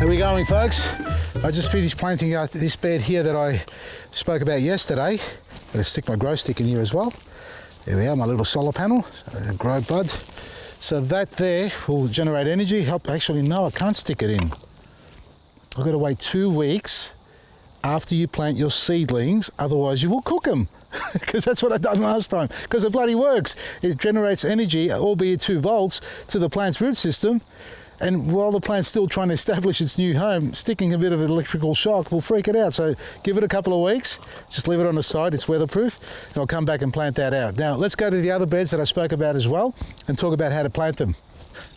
How are we going, folks? I just finished planting this bed here that I spoke about yesterday. I'm going to stick my grow stick in here as well. There we are, my little solar panel, grow bud. So that there will generate energy, help. Actually, no, I can't stick it in. I've got to wait 2 weeks after you plant your seedlings, otherwise you will cook them. Because that's what I done last time. Because it bloody works. It generates energy, albeit 2 volts, to the plant's root system. And while the plant's still trying to establish its new home, sticking a bit of an electrical shock will freak it out. So give it a couple of weeks, just leave it on the side, it's weatherproof, and I'll come back and plant that out. Now, let's go to the other beds that I spoke about as well, and talk about how to plant them.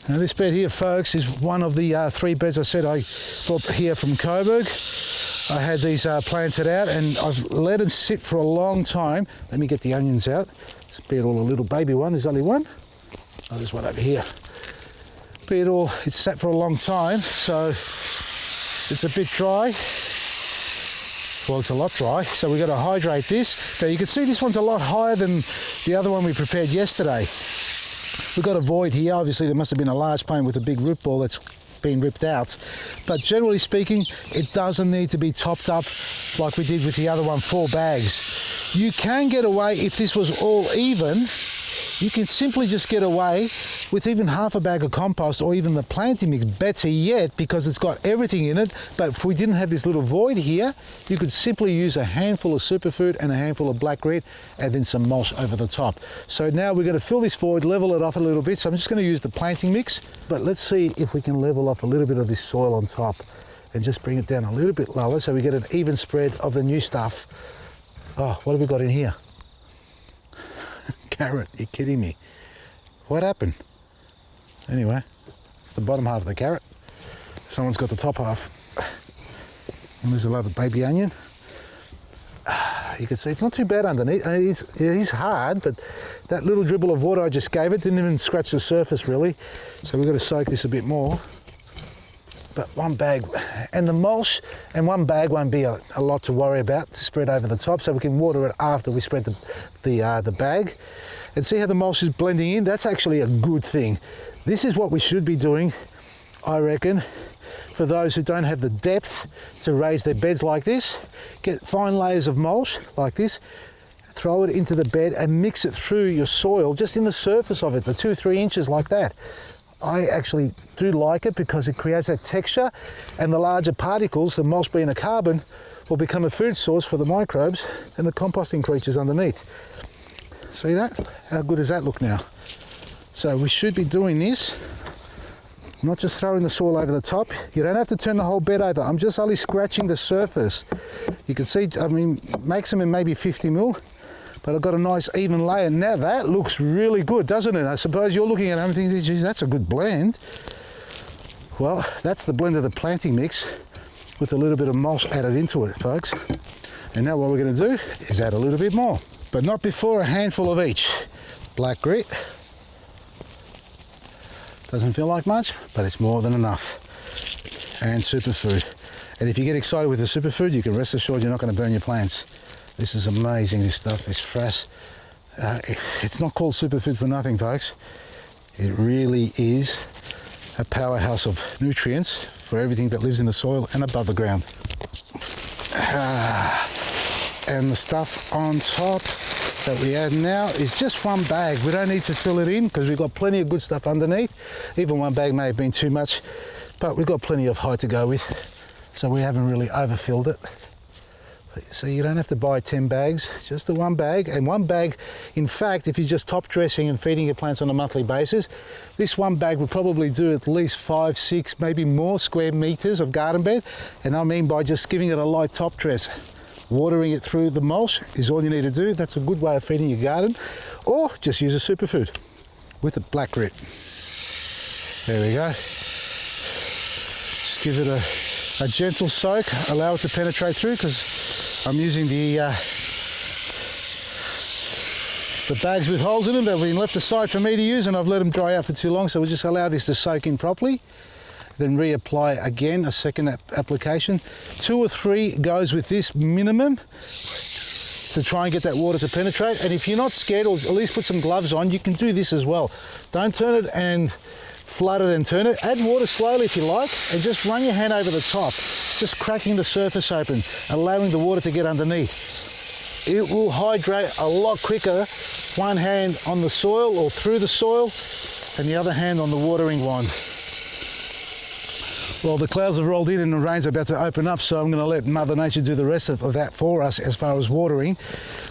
Now, this bed here, folks, is one of the 3 beds I said I bought here from Coburg. I had these planted out, and I've let them sit for a long time. Let me get the onions out. It's be it all a little baby one, there's only one. Oh, there's one over here. Be it all, it's sat for a long time, so it's a bit dry. Well, it's a lot dry, so we've got to hydrate this. Now you can see this one's a lot higher than the other one we prepared yesterday. We've got a void here. Obviously there must have been a large plant with a big root ball that's been ripped out. But generally speaking, it doesn't need to be topped up like we did with the other one, 4 bags. You can get away, if this was all even, you can simply just get away with even half a bag of compost or even the planting mix, better yet, because it's got everything in it. But if we didn't have this little void here, you could simply use a handful of superfood and a handful of black grit and then some mulch over the top. So now we're going to fill this void, level it off a little bit. So I'm just going to use the planting mix, but let's see if we can level off a little bit of this soil on top and just bring it down a little bit lower so we get an even spread of the new stuff. Oh, what have we got in here? Carrot, you're kidding me. What happened? Anyway, it's the bottom half of the carrot. Someone's got the top half. And there's a lot of baby onion. You can see it's not too bad underneath. It is hard, but that little dribble of water I just gave it didn't even scratch the surface really. So we've got to soak this a bit more. But 1 bag, and the mulch, and 1 bag won't be a lot to worry about to spread over the top, so we can water it after we spread the bag. And see how the mulch is blending in? That's actually a good thing. This is what we should be doing, I reckon, for those who don't have the depth to raise their beds like this. Get fine layers of mulch like this, throw it into the bed and mix it through your soil, just in the surface of it, the 2-3 inches like that. I actually do like it because it creates that texture, and the larger particles, the mulch being a carbon, will become a food source for the microbes and the composting creatures underneath. See that? How good does that look now? So we should be doing this, not just throwing the soil over the top. You don't have to turn the whole bed over. I'm just only scratching the surface. You can see, I mean, maximum maybe 50 mil. But I've got a nice even layer. Now that looks really good, doesn't it? I suppose you're looking at it and thinking, geez, that's a good blend. Well, that's the blend of the planting mix with a little bit of mulch added into it, folks. And now what we're going to do is add a little bit more, but not before a handful of each. Black grit. Doesn't feel like much, but it's more than enough. And superfood. And if you get excited with the superfood, you can rest assured you're not going to burn your plants. This is amazing, this stuff, this frass. It's not called superfood for nothing, folks. It really is a powerhouse of nutrients for everything that lives in the soil and above the ground. And the stuff on top that we add now is just 1 bag. We don't need to fill it in because we've got plenty of good stuff underneath. Even 1 bag may have been too much, but we've got plenty of height to go with. So we haven't really overfilled it. So you don't have to buy 10 bags, just the 1 bag. And 1 bag, in fact, if you're just top dressing and feeding your plants on a monthly basis, this 1 bag will probably do at least 5, 6, maybe more square meters of garden bed. And I mean by just giving it a light top dress. Watering it through the mulch is all you need to do. That's a good way of feeding your garden. Or just use a superfood with the black grit. There we go. Just give it a gentle soak, allow it to penetrate through, because I'm using the bags with holes in them that have been left aside for me to use, and I've let them dry out for too long, so we'll just allow this to soak in properly. Then reapply again, a second application. 2 or 3 goes with this minimum to try and get that water to penetrate. And if you're not scared, or at least put some gloves on, you can do this as well. Don't turn it and flood it and turn it. Add water slowly if you like, and just run your hand over the top, just cracking the surface open, allowing the water to get underneath. It will hydrate a lot quicker, one hand on the soil or through the soil, and the other hand on the watering wand. Well, the clouds have rolled in and the rain's about to open up, so I'm going to let Mother Nature do the rest of that for us as far as watering.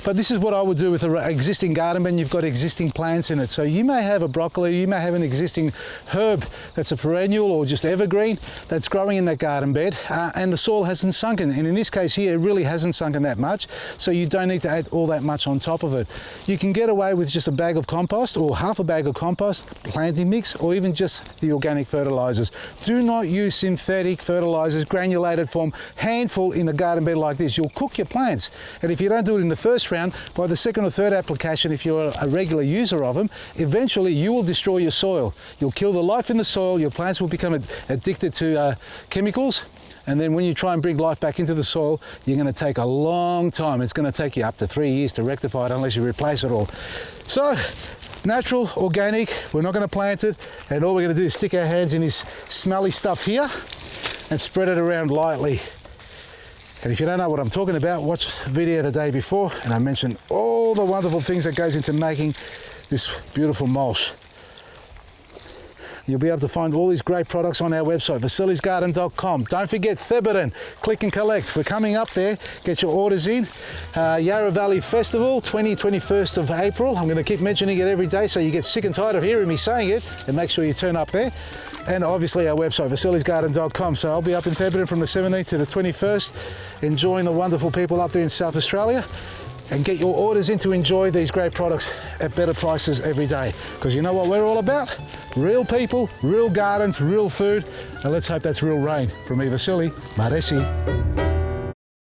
But this is what I would do with an existing garden bed. You've got existing plants in it. So you may have a broccoli, you may have an existing herb that's a perennial or just evergreen that's growing in that garden bed, and the soil hasn't sunken. And in this case here, it really hasn't sunken that much, so you don't need to add all that much on top of it. You can get away with just a bag of compost or half a bag of compost, planting mix, or even just the organic fertilizers. Do not use synthetic fertilizers, granulated form, handful in a garden bed like this. You'll cook your plants. And if you don't do it in the first round, by the second or third application, if you're a regular user of them, eventually you will destroy your soil. You'll kill the life in the soil, your plants will become addicted to chemicals, and then when you try and bring life back into the soil, you're going to take a long time. It's going to take you up to 3 years to rectify it unless you replace it all. So, natural, organic, we're not going to plant it, and all we're going to do is stick our hands in this smelly stuff here and spread it around lightly. And if you don't know what I'm talking about, watch the video the day before, and I mentioned all the wonderful things that goes into making this beautiful mulch. You'll be able to find all these great products on our website, Vasili'sGarden.com. Don't forget Thebarton, click and collect. We're coming up there, get your orders in. Yarra Valley Festival, 21st of April. I'm going to keep mentioning it every day so you get sick and tired of hearing me saying it, and make sure you turn up there. And obviously our website, Vasili'sGarden.com. So I'll be up in Thebarton from the 17th to the 21st, enjoying the wonderful people up there in South Australia. And get your orders in to enjoy these great products at better prices every day. Because you know what we're all about? Real people, real gardens, real food. And let's hope that's real rain. From me, Vasili, Maresi.